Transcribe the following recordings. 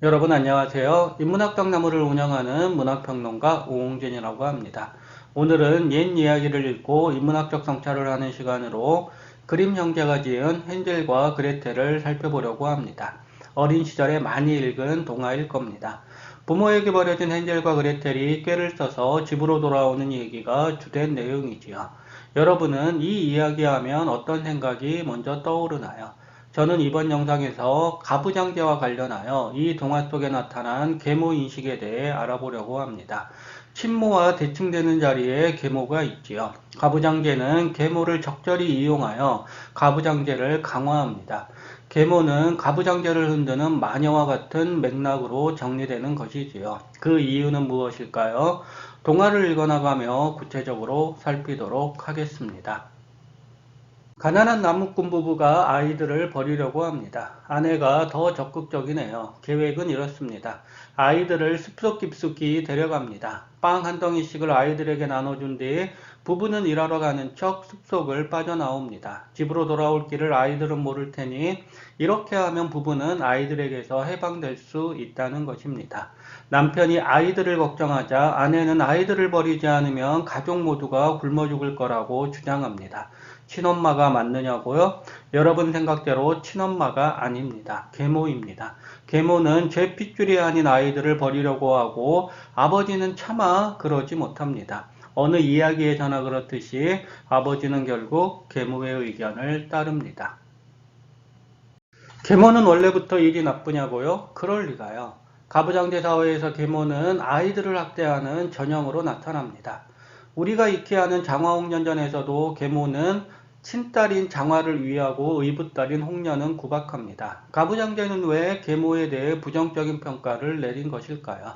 여러분 안녕하세요. 인문학덕나무를 운영하는 문학평론가 오홍진이라고 합니다. 오늘은 옛 이야기를 읽고 인문학적 성찰을 하는 시간으로 그림 형제가 지은 헨젤과 그레텔을 살펴보려고 합니다. 어린 시절에 많이 읽은 동화일 겁니다. 부모에게 버려진 헨젤과 그레텔이 꾀를 써서 집으로 돌아오는 얘기가 주된 내용이지요. 여러분은 이 이야기하면 어떤 생각이 먼저 떠오르나요? 저는 이번 영상에서 가부장제와 관련하여 이 동화 속에 나타난 계모 인식에 대해 알아보려고 합니다. 친모와 대칭되는 자리에 계모가 있지요. 가부장제는 계모를 적절히 이용하여 가부장제를 강화합니다. 계모는 가부장제를 흔드는 마녀와 같은 맥락으로 정리되는 것이지요. 그 이유는 무엇일까요? 동화를 읽어나가며 구체적으로 살피도록 하겠습니다. 가난한 나무꾼 부부가 아이들을 버리려고 합니다. 아내가 더 적극적이네요. 계획은 이렇습니다. 아이들을 숲속 깊숙이 데려갑니다. 빵 한 덩이씩을 아이들에게 나눠준 뒤 부부는 일하러 가는 척 숲속을 빠져나옵니다. 집으로 돌아올 길을 아이들은 모를 테니 이렇게 하면 부부는 아이들에게서 해방될 수 있다는 것입니다. 남편이 아이들을 걱정하자 아내는 아이들을 버리지 않으면 가족 모두가 굶어 죽을 거라고 주장합니다. 친엄마가 맞느냐고요? 여러분 생각대로 친엄마가 아닙니다. 계모입니다. 계모는 제 핏줄이 아닌 아이들을 버리려고 하고 아버지는 차마 그러지 못합니다. 어느 이야기에서나 그렇듯이 아버지는 결국 계모의 의견을 따릅니다. 계모는 원래부터 일이 나쁘냐고요? 그럴 리가요. 가부장제 사회에서 계모는 아이들을 학대하는 전형으로 나타납니다. 우리가 익히 아는 장화홍련전에서도 계모는 친딸인 장화를 위하고 의붓딸인 홍련은 구박합니다. 가부장제는 왜 계모에 대해 부정적인 평가를 내린 것일까요?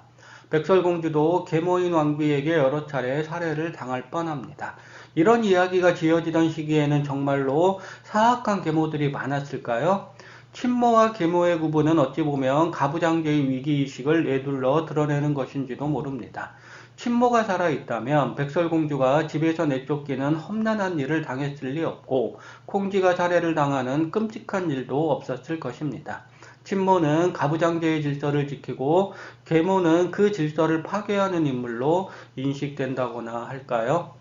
백설공주도 계모인 왕비에게 여러 차례 살해를 당할 뻔합니다. 이런 이야기가 지어지던 시기에는 정말로 사악한 계모들이 많았을까요? 친모와 계모의 구분은 어찌 보면 가부장제의 위기의식을 에둘러 드러내는 것인지도 모릅니다. 친모가 살아있다면 백설공주가 집에서 내쫓기는 험난한 일을 당했을 리 없고 콩쥐가 살해를 당하는 끔찍한 일도 없었을 것입니다. 친모는 가부장제의 질서를 지키고 계모는 그 질서를 파괴하는 인물로 인식된다거나 할까요?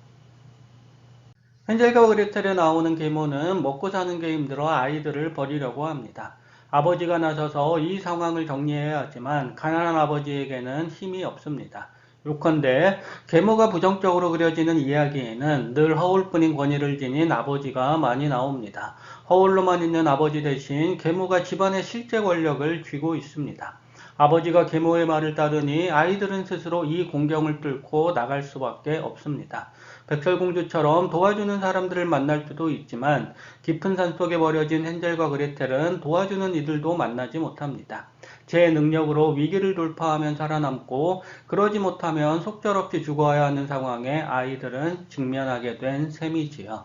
헨젤과 그레텔에 나오는 계모는 먹고 사는 게 힘들어 아이들을 버리려고 합니다. 아버지가 나서서 이 상황을 정리해야 하지만 가난한 아버지에게는 힘이 없습니다. 요컨대 계모가 부정적으로 그려지는 이야기에는 늘 허울뿐인 권위를 지닌 아버지가 많이 나옵니다. 허울로만 있는 아버지 대신 계모가 집안의 실제 권력을 쥐고 있습니다. 아버지가 계모의 말을 따르니 아이들은 스스로 이 공경을 뚫고 나갈 수밖에 없습니다. 백설공주처럼 도와주는 사람들을 만날 수도 있지만 깊은 산속에 버려진 헨젤과 그레텔은 도와주는 이들도 만나지 못합니다. 제 능력으로 위기를 돌파하면 살아남고 그러지 못하면 속절없이 죽어야 하는 상황에 아이들은 직면하게 된 셈이지요.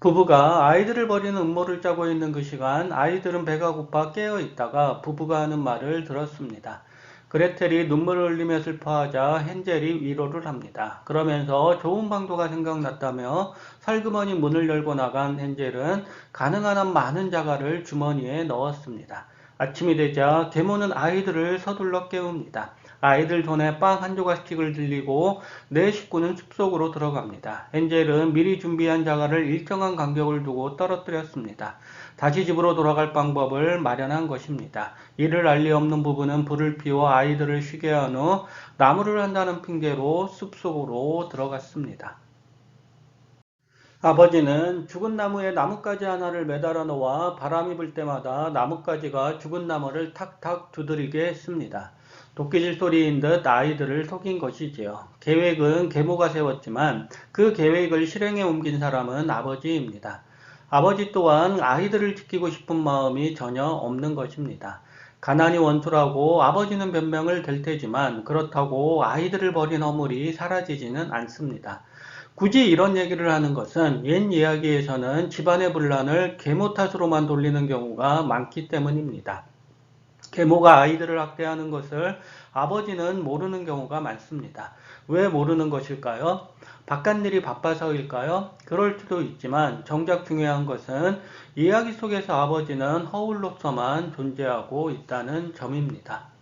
부부가 아이들을 버리는 음모를 짜고 있는 그 시간 아이들은 배가 고파 깨어 있다가 부부가 하는 말을 들었습니다. 그레텔이 눈물을 흘리며 슬퍼하자 헨젤이 위로를 합니다. 그러면서 좋은 방도가 생각났다며 살그머니 문을 열고 나간 헨젤은 가능한 한 많은 자갈을 주머니에 넣었습니다. 아침이 되자 계모는 아이들을 서둘러 깨웁니다. 아이들 손에 빵 한 조각씩을 들리고 네 식구는 숲속으로 들어갑니다. 헨젤은 미리 준비한 자갈을 일정한 간격을 두고 떨어뜨렸습니다. 다시 집으로 돌아갈 방법을 마련한 것입니다. 이를 알 리 없는 부부는 불을 피워 아이들을 쉬게 한 후 나무를 한다는 핑계로 숲속으로 들어갔습니다. 아버지는 죽은 나무에 나뭇가지 하나를 매달아 놓아 바람이 불 때마다 나뭇가지가 죽은 나무를 탁탁 두드리게 했습니다. 도끼질 소리인 듯 아이들을 속인 것이지요. 계획은 계모가 세웠지만 그 계획을 실행에 옮긴 사람은 아버지입니다. 아버지 또한 아이들을 지키고 싶은 마음이 전혀 없는 것입니다. 가난이 원수라고 아버지는 변명을 댈 테지만 그렇다고 아이들을 버린 허물이 사라지지는 않습니다. 굳이 이런 얘기를 하는 것은 옛 이야기에서는 집안의 분란을 계모 탓으로만 돌리는 경우가 많기 때문입니다. 계모가 아이들을 학대하는 것을 아버지는 모르는 경우가 많습니다. 왜 모르는 것일까요? 바깥일이 바빠서일까요? 그럴 수도 있지만 정작 중요한 것은 이야기 속에서 아버지는 허울로서만 존재하고 있다는 점입니다.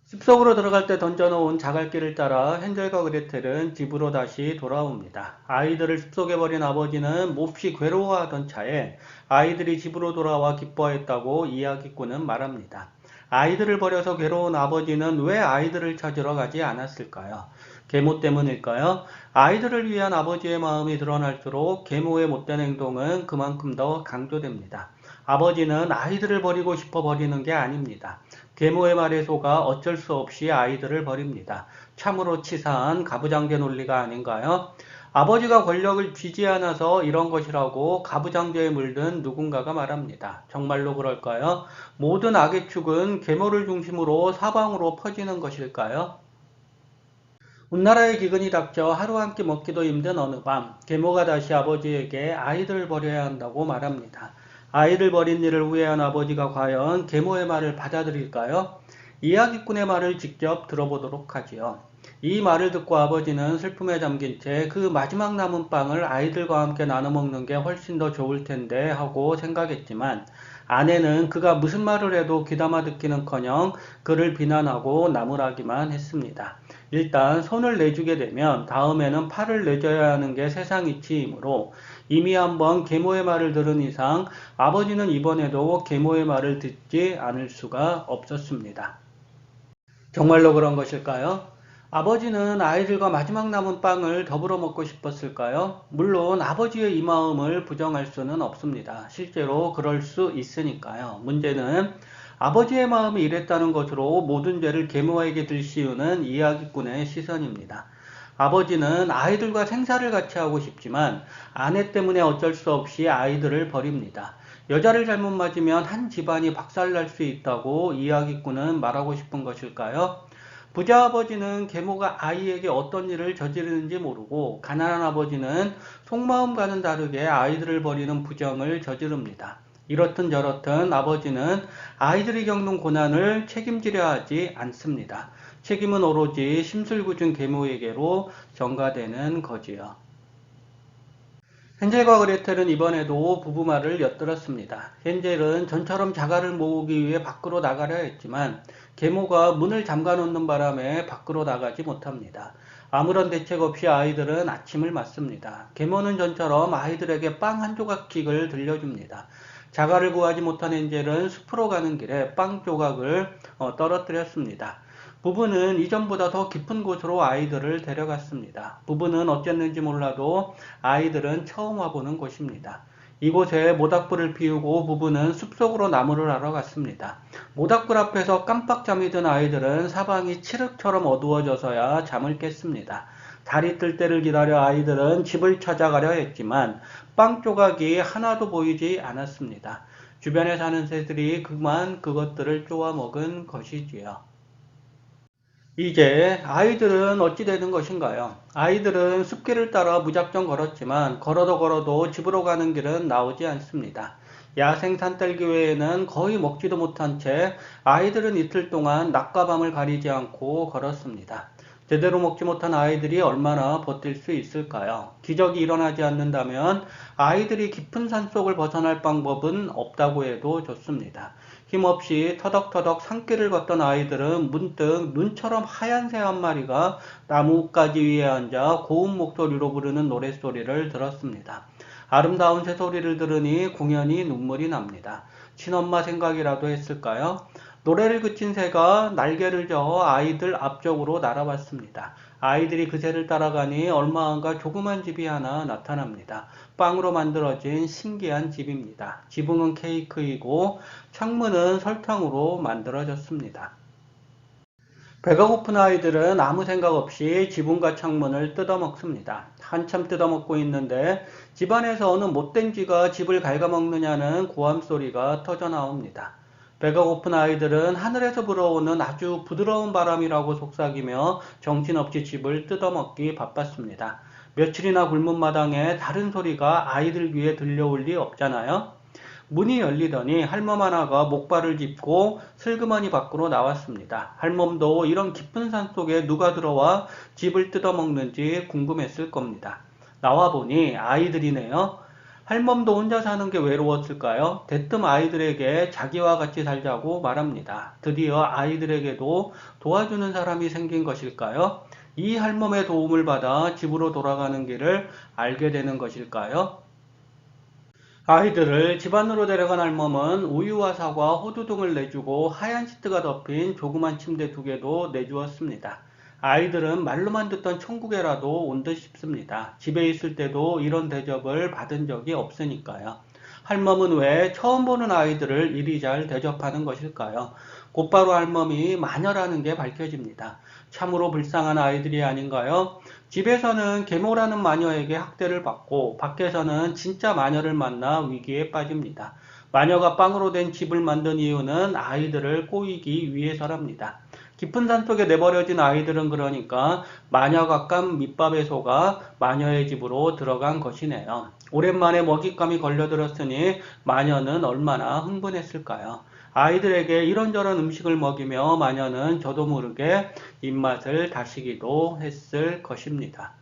숲속으로 들어갈 때 던져놓은 자갈길을 따라 헨젤과 그레텔은 집으로 다시 돌아옵니다. 아이들을 숲속에 버린 아버지는 몹시 괴로워하던 차에 아이들이 집으로 돌아와 기뻐했다고 이야기꾼은 말합니다. 아이들을 버려서 괴로운 아버지는 왜 아이들을 찾으러 가지 않았을까요? 계모 때문일까요? 아이들을 위한 아버지의 마음이 드러날수록 계모의 못된 행동은 그만큼 더 강조됩니다. 아버지는 아이들을 버리고 싶어 버리는 게 아닙니다. 계모의 말에 속아 어쩔 수 없이 아이들을 버립니다. 참으로 치사한 가부장제 논리가 아닌가요? 아버지가 권력을 쥐지 않아서 이런 것이라고 가부장제에 물든 누군가가 말합니다. 정말로 그럴까요? 모든 악의 축은 계모를 중심으로 사방으로 퍼지는 것일까요? 온나라의 기근이 닥쳐 하루 한 끼 먹기도 힘든 어느 밤, 계모가 다시 아버지에게 아이들을 버려야 한다고 말합니다. 아이를 버린 일을 후회한 아버지가 과연 계모의 말을 받아들일까요? 이야기꾼의 말을 직접 들어보도록 하지요. 이 말을 듣고 아버지는 슬픔에 잠긴 채 그 마지막 남은 빵을 아이들과 함께 나눠 먹는 게 훨씬 더 좋을 텐데 하고 생각했지만 아내는 그가 무슨 말을 해도 귀담아 듣기는커녕 그를 비난하고 나무라기만 했습니다. 일단 손을 내주게 되면 다음에는 팔을 내줘야 하는 게 세상 이치이므로 이미 한번 계모의 말을 들은 이상 아버지는 이번에도 계모의 말을 듣지 않을 수가 없었습니다. 정말로 그런 것일까요? 아버지는 아이들과 마지막 남은 빵을 더불어 먹고 싶었을까요? 물론 아버지의 이 마음을 부정할 수는 없습니다. 실제로 그럴 수 있으니까요. 문제는 아버지의 마음이 이랬다는 것으로 모든 죄를 계모에게 들씌우는 이야기꾼의 시선입니다. 아버지는 아이들과 생사를 같이 하고 싶지만 아내 때문에 어쩔 수 없이 아이들을 버립니다. 여자를 잘못 맞으면 한 집안이 박살날 수 있다고 이야기꾼은 말하고 싶은 것일까요? 부자 아버지는 계모가 아이에게 어떤 일을 저지르는지 모르고 가난한 아버지는 속마음과는 다르게 아이들을 버리는 부정을 저지릅니다. 이렇든 저렇든 아버지는 아이들이 겪는 고난을 책임지려 하지 않습니다. 책임은 오로지 심술궂은 계모에게로 전가되는 거지요. 헨젤과 그레텔은 이번에도 부부 말을 엿들었습니다. 헨젤은 전처럼 자갈을 모으기 위해 밖으로 나가려 했지만 계모가 문을 잠가 놓는 바람에 밖으로 나가지 못합니다. 아무런 대책 없이 아이들은 아침을 맞습니다. 계모는 전처럼 아이들에게 빵 한 조각씩을 들려줍니다. 자갈을 구하지 못한 헨젤은 숲으로 가는 길에 빵 조각을 떨어뜨렸습니다. 부부는 이전보다 더 깊은 곳으로 아이들을 데려갔습니다. 부부는 어쨌는지 몰라도 아이들은 처음 와보는 곳입니다. 이곳에 모닥불을 피우고 부부는 숲속으로 나무를 하러 갔습니다. 모닥불 앞에서 깜빡 잠이 든 아이들은 사방이 칠흑처럼 어두워져서야 잠을 깼습니다. 달이 뜰 때를 기다려 아이들은 집을 찾아가려 했지만 빵 조각이 하나도 보이지 않았습니다. 주변에 사는 새들이 그만 그것들을 쪼아 먹은 것이지요. 이제 아이들은 어찌 되는 것인가요? 아이들은 숲길을 따라 무작정 걸었지만 걸어도 집으로 가는 길은 나오지 않습니다. 야생 산딸기 외에는 거의 먹지도 못한 채 아이들은 이틀 동안 낮과 밤을 가리지 않고 걸었습니다. 제대로 먹지 못한 아이들이 얼마나 버틸 수 있을까요? 기적이 일어나지 않는다면 아이들이 깊은 산속을 벗어날 방법은 없다고 해도 좋습니다. 힘없이 터덕터덕 산길을 걷던 아이들은 문득 눈처럼 하얀 새 한 마리가 나뭇가지 위에 앉아 고운 목소리로 부르는 노랫소리를 들었습니다. 아름다운 새 소리를 들으니 공연히 눈물이 납니다. 친엄마 생각이라도 했을까요? 노래를 그친 새가 날개를 저어 아이들 앞쪽으로 날아왔습니다. 아이들이 그 새를 따라가니 얼마 안가 조그만 집이 하나 나타납니다. 빵으로 만들어진 신기한 집입니다. 지붕은 케이크이고 창문은 설탕으로 만들어졌습니다. 배가 고픈 아이들은 아무 생각 없이 지붕과 창문을 뜯어먹습니다. 한참 뜯어먹고 있는데 집안에서 어느 못된 쥐가 집을 갉아먹느냐는 고함 소리가 터져 나옵니다. 배가 고픈 아이들은 하늘에서 불어오는 아주 부드러운 바람이라고 속삭이며 정신없이 집을 뜯어먹기 바빴습니다. 며칠이나 굶은 마당에 다른 소리가 아이들 귀에 들려올 리 없잖아요. 문이 열리더니 할멈 하나가 목발을 짚고 슬그머니 밖으로 나왔습니다. 할멈도 이런 깊은 산 속에 누가 들어와 집을 뜯어먹는지 궁금했을 겁니다. 나와보니 아이들이네요. 할멈도 혼자 사는 게 외로웠을까요? 대뜸 아이들에게 자기와 같이 살자고 말합니다. 드디어 아이들에게도 도와주는 사람이 생긴 것일까요? 이 할멈의 도움을 받아 집으로 돌아가는 길을 알게 되는 것일까요? 아이들을 집 안으로 데려간 할멈은 우유와 사과, 호두 등을 내주고 하얀 시트가 덮인 조그만 침대 2개도 내주었습니다. 아이들은 말로만 듣던 천국에라도 온 듯 싶습니다. 집에 있을 때도 이런 대접을 받은 적이 없으니까요. 할멈은 왜 처음 보는 아이들을 이리 잘 대접하는 것일까요? 곧바로 할멈이 마녀라는 게 밝혀집니다. 참으로 불쌍한 아이들이 아닌가요? 집에서는 계모라는 마녀에게 학대를 받고 밖에서는 진짜 마녀를 만나 위기에 빠집니다. 마녀가 빵으로 된 집을 만든 이유는 아이들을 꼬이기 위해서랍니다. 깊은 산속에 내버려진 아이들은 그러니까 마녀가 깐 밑밥에 속아 마녀의 집으로 들어간 것이네요. 오랜만에 먹잇감이 걸려들었으니 마녀는 얼마나 흥분했을까요? 아이들에게 이런저런 음식을 먹이며 마녀는 저도 모르게 입맛을 다시기도 했을 것입니다.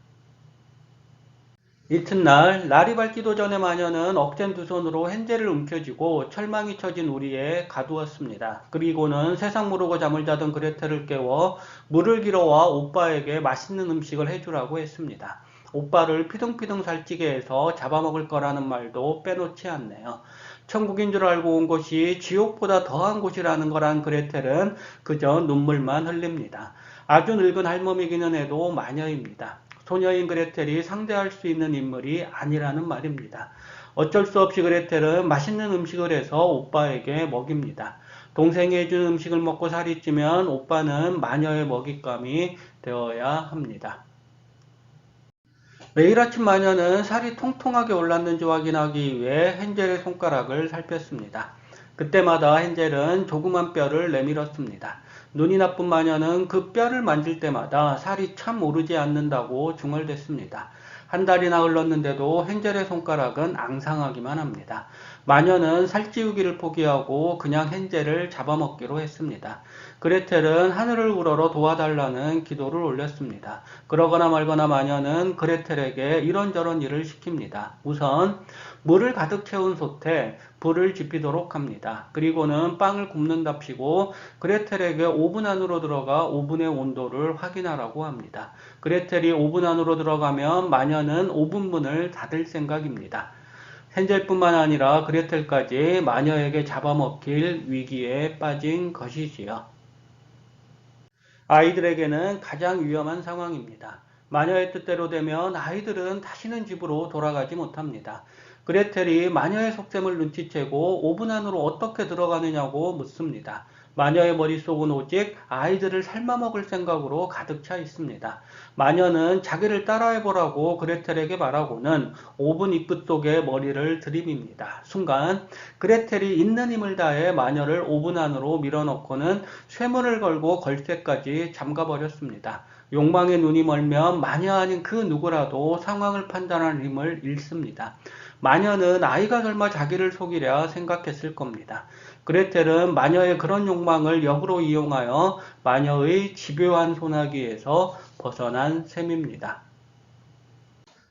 이튿날 날이 밝기도 전에 마녀는 억센 두 손으로 헨젤을 움켜쥐고 철망이 쳐진 우리에 가두었습니다. 그리고는 세상 모르고 잠을 자던 그레텔을 깨워 물을 길어와 오빠에게 맛있는 음식을 해주라고 했습니다. 오빠를 피둥피둥 살찌게 해서 잡아먹을 거라는 말도 빼놓지 않네요. 천국인 줄 알고 온 곳이 지옥보다 더한 곳이라는 거란 그레텔은 그저 눈물만 흘립니다. 아주 늙은 할멈이기는 해도 마녀입니다. 소녀인 그레텔이 상대할 수 있는 인물이 아니라는 말입니다. 어쩔 수 없이 그레텔은 맛있는 음식을 해서 오빠에게 먹입니다. 동생이 해준 음식을 먹고 살이 찌면 오빠는 마녀의 먹잇감이 되어야 합니다. 매일 아침 마녀는 살이 통통하게 올랐는지 확인하기 위해 헨젤의 손가락을 살폈습니다. 그때마다 헨젤은 조그만 뼈를 내밀었습니다. 눈이 나쁜 마녀는 그 뼈를 만질 때마다 살이 참 오르지 않는다고 중얼댔습니다. 한 달이나 흘렀는데도 헨젤의 손가락은 앙상하기만 합니다. 마녀는 살찌우기를 포기하고 그냥 헨젤을 잡아먹기로 했습니다. 그레텔은 하늘을 우러러 도와달라는 기도를 올렸습니다. 그러거나 말거나 마녀는 그레텔에게 이런저런 일을 시킵니다. 우선 물을 가득 채운 솥에 불을 지피도록 합니다. 그리고는 빵을 굽는답시고 그레텔에게 오븐 안으로 들어가 오븐의 온도를 확인하라고 합니다. 그레텔이 오븐 안으로 들어가면 마녀는 오븐 문을 닫을 생각입니다. 헨젤뿐만 아니라 그레텔까지 마녀에게 잡아먹힐 위기에 빠진 것이지요. 아이들에게는 가장 위험한 상황입니다. 마녀의 뜻대로 되면 아이들은 다시는 집으로 돌아가지 못합니다. 그레텔이 마녀의 속셈을 눈치채고 오븐 안으로 어떻게 들어가느냐고 묻습니다. 마녀의 머릿속은 오직 아이들을 삶아먹을 생각으로 가득 차 있습니다. 마녀는 자기를 따라해보라고 그레텔에게 말하고는 오븐 입구 속에 머리를 들이밉니다. 순간 그레텔이 있는 힘을 다해 마녀를 오븐 안으로 밀어넣고는 쇠문을 걸고 걸쇠까지 잠가버렸습니다. 욕망의 눈이 멀면 마녀 아닌 그 누구라도 상황을 판단하는 힘을 잃습니다. 마녀는 아이가 설마 자기를 속이랴 생각했을 겁니다. 그레텔은 마녀의 그런 욕망을 역으로 이용하여 마녀의 집요한 소나기에서 벗어난 셈입니다.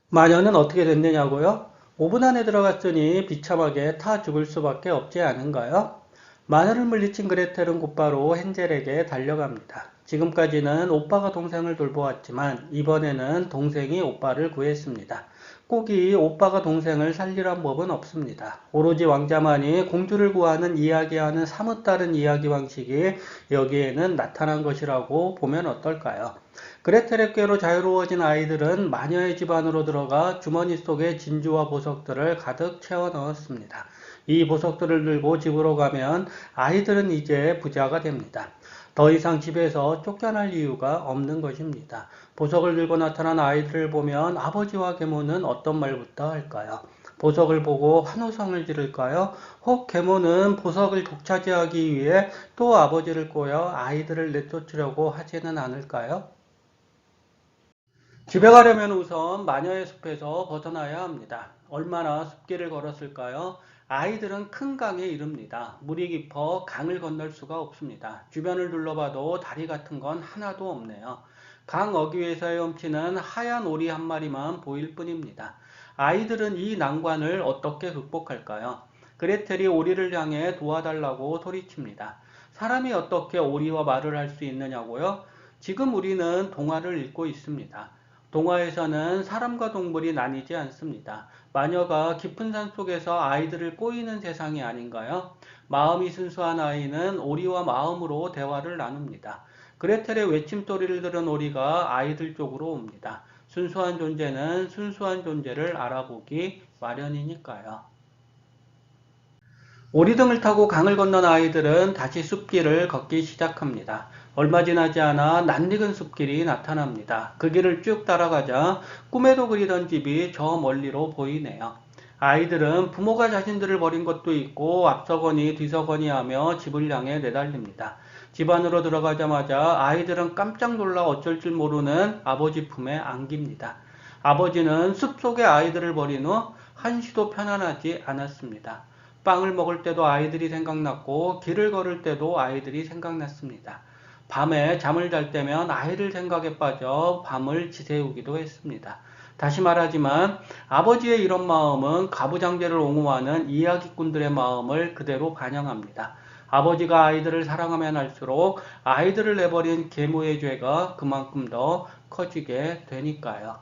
마녀는 어떻게 됐느냐고요? 오븐 안에 들어갔으니 비참하게 타 죽을 수밖에 없지 않은가요? 마녀를 물리친 그레텔은 곧바로 헨젤에게 달려갑니다. 지금까지는 오빠가 동생을 돌보았지만 이번에는 동생이 오빠를 구했습니다. 꼭 이 오빠가 동생을 살리란 법은 없습니다. 오로지 왕자만이 공주를 구하는 이야기와는 사뭇 다른 이야기 방식이 여기에는 나타난 것이라고 보면 어떨까요? 그레텔에게로 자유로워진 아이들은 마녀의 집 안으로 들어가 주머니 속에 진주와 보석들을 가득 채워 넣었습니다. 이 보석들을 들고 집으로 가면 아이들은 이제 부자가 됩니다. 더 이상 집에서 쫓겨날 이유가 없는 것입니다. 보석을 들고 나타난 아이들을 보면 아버지와 계모는 어떤 말부터 할까요? 보석을 보고 환호성을 지를까요? 혹 계모는 보석을 독차지하기 위해 또 아버지를 꼬여 아이들을 내쫓으려고 하지는 않을까요? 집에 가려면 우선 마녀의 숲에서 벗어나야 합니다. 얼마나 숲길을 걸었을까요? 아이들은 큰 강에 이릅니다. 물이 깊어 강을 건널 수가 없습니다. 주변을 둘러봐도 다리 같은 건 하나도 없네요. 강 어귀에서 헤엄치는 하얀 오리 한 마리만 보일 뿐입니다. 아이들은 이 난관을 어떻게 극복할까요? 그레텔이 오리를 향해 도와달라고 소리칩니다. 사람이 어떻게 오리와 말을 할 수 있느냐고요? 지금 우리는 동화를 읽고 있습니다. 동화에서는 사람과 동물이 나뉘지 않습니다. 마녀가 깊은 산 속에서 아이들을 꼬이는 세상이 아닌가요? 마음이 순수한 아이는 오리와 마음으로 대화를 나눕니다. 그레텔의 외침소리를 들은 오리가 아이들 쪽으로 옵니다. 순수한 존재는 순수한 존재를 알아보기 마련이니까요. 오리등을 타고 강을 건넌 아이들은 다시 숲길을 걷기 시작합니다. 얼마 지나지 않아 낯익은 숲길이 나타납니다. 그 길을 쭉 따라가자 꿈에도 그리던 집이 저 멀리로 보이네요. 아이들은 부모가 자신들을 버린 것도 있고 앞서거니 뒤서거니 하며 집을 향해 내달립니다. 집 안으로 들어가자마자 아이들은 깜짝 놀라 어쩔 줄 모르는 아버지 품에 안깁니다. 아버지는 숲속에 아이들을 버린 후 한시도 편안하지 않았습니다. 빵을 먹을 때도 아이들이 생각났고 길을 걸을 때도 아이들이 생각났습니다. 밤에 잠을 잘 때면 아이들 생각에 빠져 밤을 지새우기도 했습니다. 다시 말하지만 아버지의 이런 마음은 가부장제를 옹호하는 이야기꾼들의 마음을 그대로 반영합니다. 아버지가 아이들을 사랑하면 할수록 아이들을 내버린 계모의 죄가 그만큼 더 커지게 되니까요.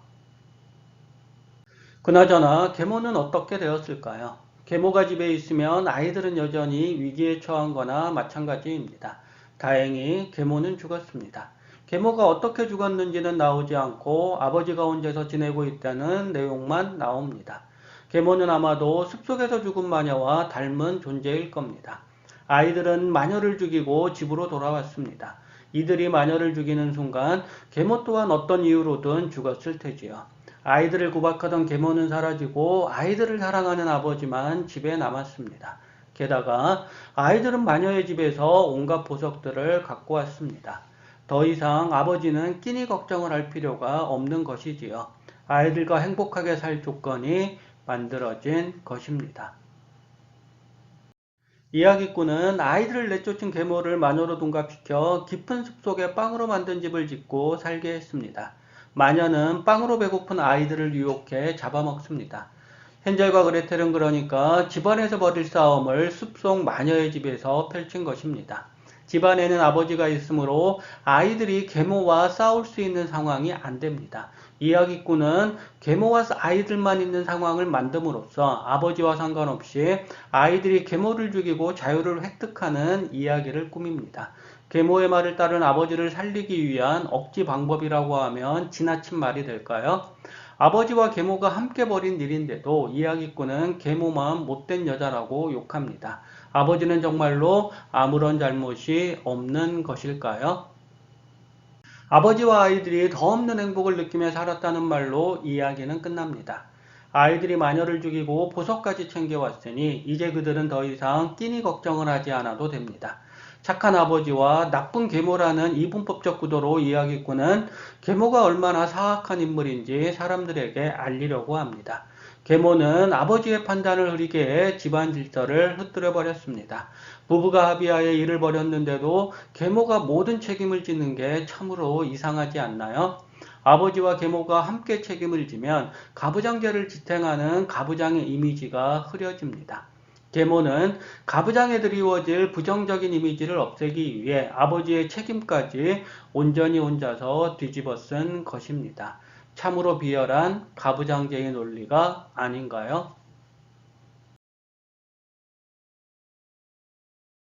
그나저나 계모는 어떻게 되었을까요? 계모가 집에 있으면 아이들은 여전히 위기에 처한 거나 마찬가지입니다. 다행히 계모는 죽었습니다. 계모가 어떻게 죽었는지는 나오지 않고 아버지가 혼자서 지내고 있다는 내용만 나옵니다. 계모는 아마도 숲속에서 죽은 마녀와 닮은 존재일 겁니다. 아이들은 마녀를 죽이고 집으로 돌아왔습니다. 이들이 마녀를 죽이는 순간 계모 또한 어떤 이유로든 죽었을 테지요. 아이들을 구박하던 계모는 사라지고 아이들을 사랑하는 아버지만 집에 남았습니다. 게다가 아이들은 마녀의 집에서 온갖 보석들을 갖고 왔습니다. 더 이상 아버지는 끼니 걱정을 할 필요가 없는 것이지요. 아이들과 행복하게 살 조건이 만들어진 것입니다. 이야기꾼은 아이들을 내쫓은 계모를 마녀로 둔갑시켜 깊은 숲속에 빵으로 만든 집을 짓고 살게 했습니다. 마녀는 빵으로 배고픈 아이들을 유혹해 잡아먹습니다. 헨젤과 그레텔은 그러니까 집안에서 벌일 싸움을 숲속 마녀의 집에서 펼친 것입니다. 집안에는 아버지가 있으므로 아이들이 계모와 싸울 수 있는 상황이 안 됩니다. 이야기꾼은 계모와 아이들만 있는 상황을 만듦으로써 아버지와 상관없이 아이들이 계모를 죽이고 자유를 획득하는 이야기를 꾸밉니다. 계모의 말을 따른 아버지를 살리기 위한 억지 방법이라고 하면 지나친 말이 될까요? 아버지와 계모가 함께 벌인 일인데도 이야기꾼은 계모만 못된 여자라고 욕합니다. 아버지는 정말로 아무런 잘못이 없는 것일까요? 아버지와 아이들이 더 없는 행복을 느끼며 살았다는 말로 이야기는 끝납니다. 아이들이 마녀를 죽이고 보석까지 챙겨왔으니 이제 그들은 더 이상 끼니 걱정을 하지 않아도 됩니다. 착한 아버지와 나쁜 계모라는 이분법적 구도로 이야기꾼은 계모가 얼마나 사악한 인물인지 사람들에게 알리려고 합니다. 계모는 아버지의 판단을 흐리게 해 집안 질서를 흐트려 버렸습니다. 부부가 합의하에 일을 벌였는데도 계모가 모든 책임을 지는 게 참으로 이상하지 않나요? 아버지와 계모가 함께 책임을 지면 가부장제를 지탱하는 가부장의 이미지가 흐려집니다. 계모는 가부장에 드리워질 부정적인 이미지를 없애기 위해 아버지의 책임까지 온전히 혼자서 뒤집어 쓴 것입니다. 참으로 비열한 가부장제의 논리가 아닌가요?